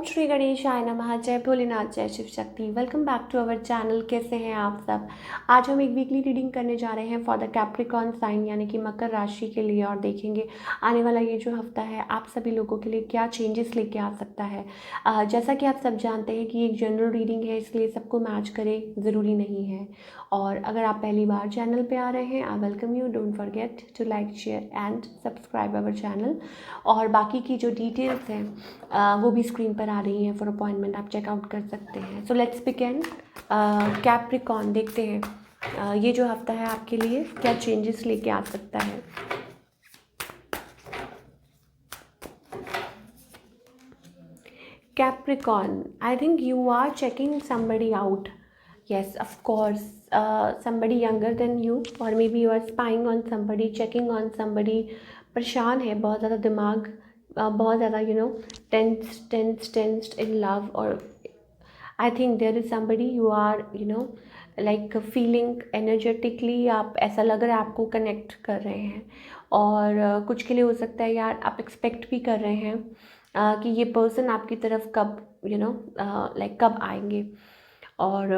श्री गणेशाय नमः। जय भोलेनाथ, जय Shiv Shakti. Welcome back to our channel. कैसे हैं आप सब? आज हम एक वीकली रीडिंग करने जा रहे हैं फॉर द कैप्रिकॉर्न साइन यानी कि मकर राशि के लिए, और देखेंगे आने वाला ये जो हफ्ता है आप सभी लोगों के लिए क्या चेंजेस लेके आ सकता है। जैसा कि आप सब जानते हैं कि एक जनरल रीडिंग है, इसलिए सबको मैच करे ज़रूरी नहीं है। और अगर आप पहली बार चैनल पे आ रहे हैं, I welcome you. Don't forget to like, share and subscribe our channel. और बाकी की जो डिटेल्स हैं वो भी स्क्रीन पर आ रही हैं। फॉर अपॉइंटमेंट आप चेकआउट कर सकते हैं। So let's begin. कैप्रिकॉर्न, देखते हैं ये जो हफ्ता है आपके लिए क्या चेंजेस लेके आ सकता है। Capricorn, I think you are checking somebody out. Yes, of course. Somebody younger than you, or maybe you are spying on somebody, checking on somebody. परेशान है, बहुत ज़्यादा दिमाग, बहुत ज़्यादा tensed in love, और I think there is somebody you are like feeling energetically, आप ऐसा लग रहा है आपको कनेक्ट कर रहे हैं। और कुछ के लिए हो सकता है यार आप एक्सपेक्ट भी कर रहे हैं कि ये पर्सन आपकी तरफ कब लाइक कब आएंगे। और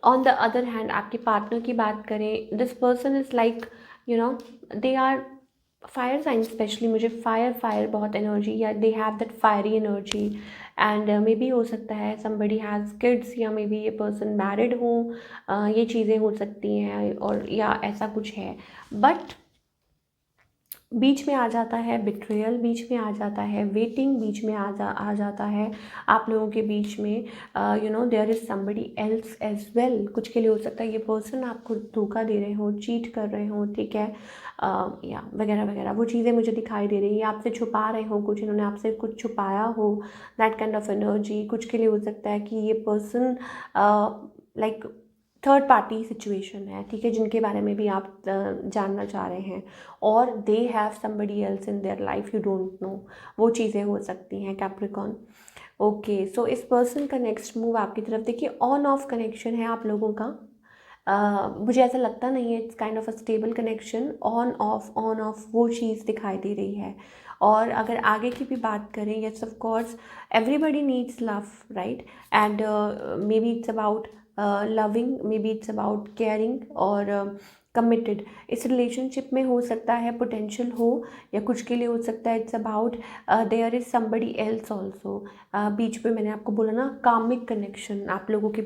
ऑन द अदर हैंड आपके पार्टनर की बात करें, this person is like they are fire sign. Specially मुझे फायर बहुत एनर्जी, या they have that fiery energy. And maybe हो सकता है समबडी हैज़ किड्स, या मे बी ये पर्सन मैरिड हो। ये चीज़ें हो सकती हैं, और या ऐसा कुछ है। बट बीच में आ जाता है बिट्रेयल, बीच में आ जाता है वेटिंग, बीच में आ जाता है आप लोगों के बीच में there is somebody else as well. कुछ के लिए हो सकता है ये पर्सन आपको धोखा दे रहे हो, चीट कर रहे हो, ठीक है, या वगैरह वगैरह। वो चीज़ें मुझे दिखाई दे रही है, आपसे छुपा रहे हो कुछ, इन्होंने आपसे कुछ छुपाया हो, दैट काइंड ऑफ एनर्जी। कुछ के लिए हो सकता है कि ये person like third party situation है, ठीक है, जिनके बारे में भी आप जानना चाह रहे हैं, और they have somebody else in their life, you don't know. वो चीज़ें हो सकती हैं कैप्रिकॉर्न। ओके, सो इस पर्सन का नेक्स्ट मूव आपकी तरफ, देखिए ऑन ऑफ कनेक्शन है आप लोगों का। मुझे ऐसा लगता नहीं है, it's kind of a stable connection. On off वो चीज़ दिखाई दे रही है। और अगर आगे की भी बात करें, yes of course everybody needs love, right? And may be it's about loving, may be it's about caring और कमिटेड। इस रिलेशनशिप में हो सकता है पोटेंशियल हो, या कुछ के लिए हो सकता है it's about there is somebody else also. बीच में मैंने आपको बोला ना, कामिक कनेक्शन आप लोगों के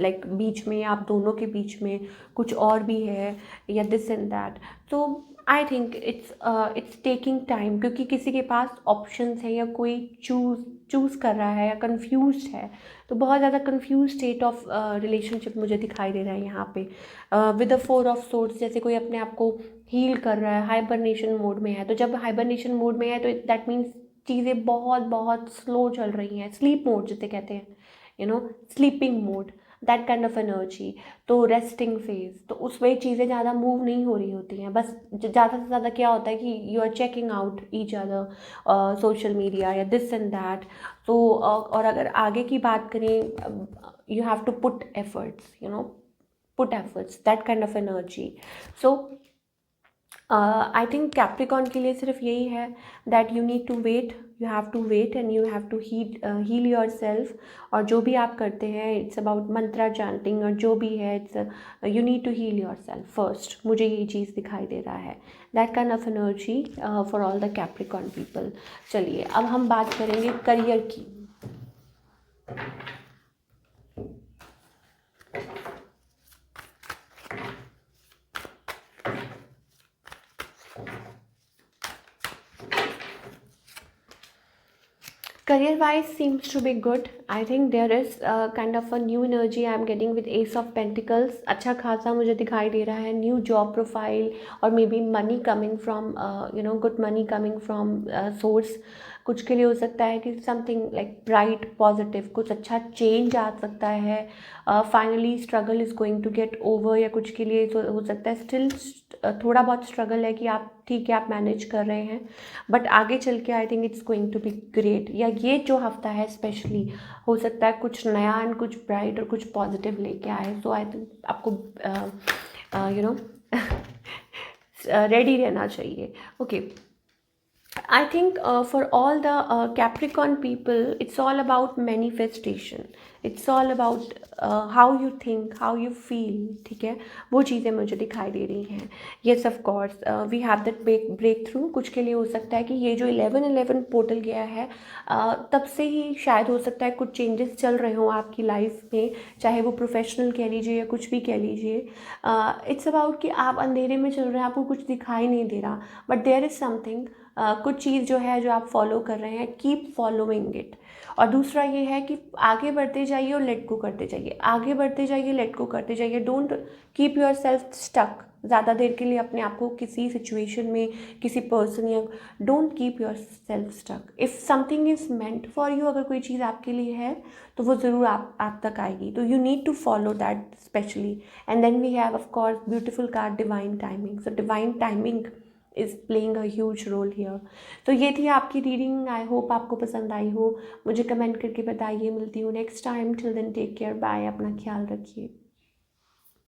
लाइक बीच में, आप दोनों के बीच में कुछ और भी है, या दिस एंड दैट। तो I think it's taking time, क्योंकि किसी के पास ऑप्शंस है, या कोई चूज़ कर रहा है, या कन्फ्यूज है। तो बहुत ज़्यादा कन्फ्यूज स्टेट ऑफ रिलेशनशिप मुझे दिखाई दे रहा है यहाँ पे with the four of swords. जैसे कोई अपने आप को हील कर रहा है, हाइबरनेशन मोड में है। तो जब हाइबरनेशन मोड में है तो दैट मीन्स चीज़ें बहुत बहुत स्लो चल रही हैं। स्लीप मोड जिसे कहते हैं, sleeping mode, that kind of energy. तो रेस्टिंग फेज, तो उसमें चीज़ें ज़्यादा मूव नहीं हो रही होती हैं। बस ज़्यादा से ज़्यादा क्या होता है कि you are checking out each other, social media या दिस एंड दैट। तो और अगर आगे की बात करें, you have to put efforts, put efforts, that kind of energy. So I think Capricorn के लिए सिर्फ यही है that you need to wait, you have to wait and you have to heal yourself। और जो भी आप करते हैं, it's about mantra chanting, और जो भी है it's you need to heal yourself first। मुझे ये चीज़ दिखाई दे रहा है, that kind of energy for all the Capricorn people। चलिए अब हम बात करेंगे करियर की। Career wise seems to be good. I think there is kind of a new energy I am getting with Ace of Pentacles। अच्छा खासा मुझे दिखाई दे रहा है न्यू जॉब प्रोफाइल, और may be money coming from good money coming from source. कुछ के लिए हो सकता है कि समथिंग लाइक ब्राइट पॉजिटिव, कुछ अच्छा चेंज आ सकता है। Finally struggle is going to get over, या कुछ के लिए तो हो सकता है स्टिल थोड़ा बहुत स्ट्रगल है कि आप ठीक है, आप मैनेज कर रहे हैं, बट आगे चल के I think it's going to be great. या ये जो हफ्ता है स्पेशली हो सकता है कुछ नया एंड कुछ ब्राइट और कुछ पॉजिटिव लेके आए। सो आई थिंक आपको रेडी रहना चाहिए। Okay, I think for all the Capricorn people, it's all about manifestation. It's all about how you think, how you feel. ठीक है, वो चीज़ें मुझे दिखाई दे रही हैं. Yes, of course, we have that break through. कुछ के लिए हो सकता है कि ये जो 11-11 पोर्टल गया है, तब से ही शायद हो सकता है कुछ चेंजेस चल रहे हों आपकी लाइफ में, चाहे वो प्रोफेशनल कह लीजिए या कुछ भी कह लीजिए. इट्स अबाउट कि आप अंधेरे में चल रहे हैं, आपको कुछ दिखाई नहीं दे रहा, बट देयर इज़ समथिंग. कुछ चीज़ जो है जो आप फॉलो कर रहे हैं, कीप फॉलोइंग इट. और दूसरा ये है कि आगे बढ़ते जाइए और लेट गो करते जाइए, आगे बढ़ते जाइए, लेट गो करते जाइए. Don't keep yourself stuck ज़्यादा देर के लिए अपने आप को किसी सिचुएशन में, किसी पर्सन या don't keep yourself stuck. If something is meant for you, अगर कोई चीज़ आपके लिए है तो वो ज़रूर आप तक आएगी. तो you need to follow that specially. And then we have of course beautiful card divine timing. So divine timing is playing a huge role here. तो ये थी आपकी रीडिंग. आई होप आपको पसंद आई हो. मुझे कमेंट करके बताइए. मिलती हूँ next time. Till then take care. Bye. अपना ख्याल रखिए.